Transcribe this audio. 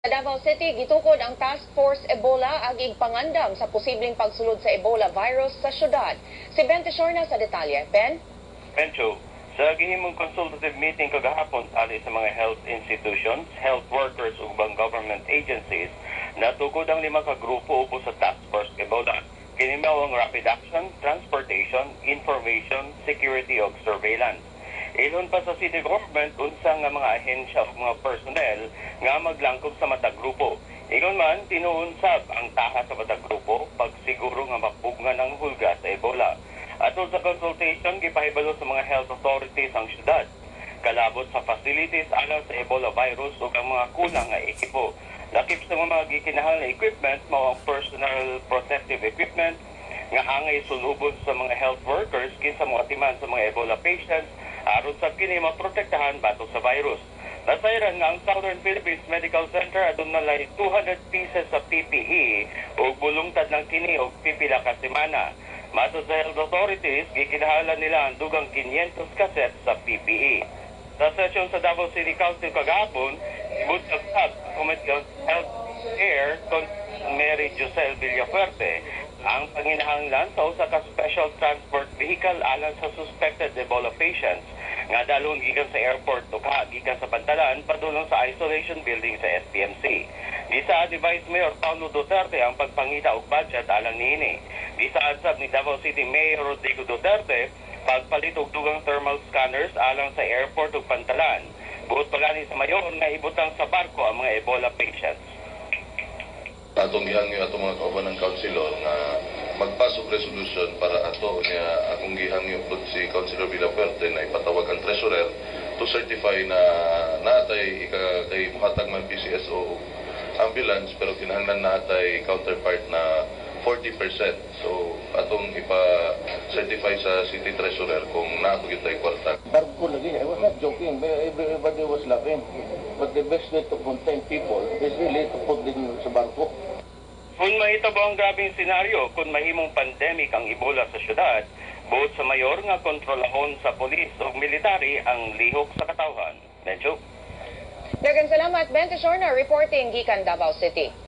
Sa Davao City, gitukod ang Task Force Ebola agig pangandam sa posibleng pagsulod sa Ebola virus sa syudad. Si Ben Teshorna sa detalye. Ben? Pencho, sa gihimong consultative meeting kagahapon ali sa mga health institutions, health workers ug ubang government agencies, natukod ang 5 ka grupo upo sa Task Force Ebola. Kini mao ang rapid action, transportation, information, security ug surveillance. Ilon pa sa city government unsa nga mga ahensya ug mga personnel nga maglangkob sa matag grupo. Ingon man tinuunsab ang taha sa matag grupo pagsiguro nga mapugnan ang hulga sa Ebola. Atol sa consultation gipahibalo sa mga health authorities ang syudad kalabot sa facilities alang sa Ebola virus ug ang mga kulang nga ekipo. Lakip sa mga gikinahanglan equipment mao ang personal protective equipment nga angay sulubon sa mga health workers kinsa moatiman sa mga Ebola patients aron sa kini maprotektahan batok sa virus. Nasayran nga ang Southern Philippines Medical Center aduna lay 200 pieces sa PPE ug bulungtad lang kini og pipila ka semana. Matod sa health authorities, gikinahanglan nila ang dugang 500 cassettes sa PPE. Sa sesyon sa Davao City Council kagahapon, ibutag sa Committee on Health Care kon Mary Josel Villafuerte ang panginahanglan sa usa ka special transport vehicle alang sa suspected Ebola patients nga dalon gikan sa airport o gikan sa Bantalan padulong sa isolation building sa SPMC. Gisaad ni Vice Mayor Paulo Duterte ang pagpangita og budget alang niini. Gisaad sab ni Davao City Mayor Rodrigo Duterte pagpalit og dugang thermal scanners alang sa airport ug Bantalan. Buot pa gani sa mayor nga ibutang sa barko ang mga Ebola patients. Atong gihangyo ato mga kauban ng councilor nga magpasok resolution para ato niya akong gihangyo pud si Councilor Villafuerte na ipatawag ang treasurer to certify na natay kay muhatag man PCSO ambulance pero kinahanglan natay counterpart na 40%. So atong ipa-certify sa city treasurer kung nato gitay kwarta. Barko lagi, I was not joking. Everybody was laughing. But the best way to contain people is really to put them sa barko. Kung mahitabo ang grabing senaryo kung mahimong pandemic ang Ebola sa syudad, buot sa mayor nga kontrolahon sa polis o military ang lihok sa katawhan. Medyo. Daghang salamat, Ben Teshorna, reporting gikan Davao City.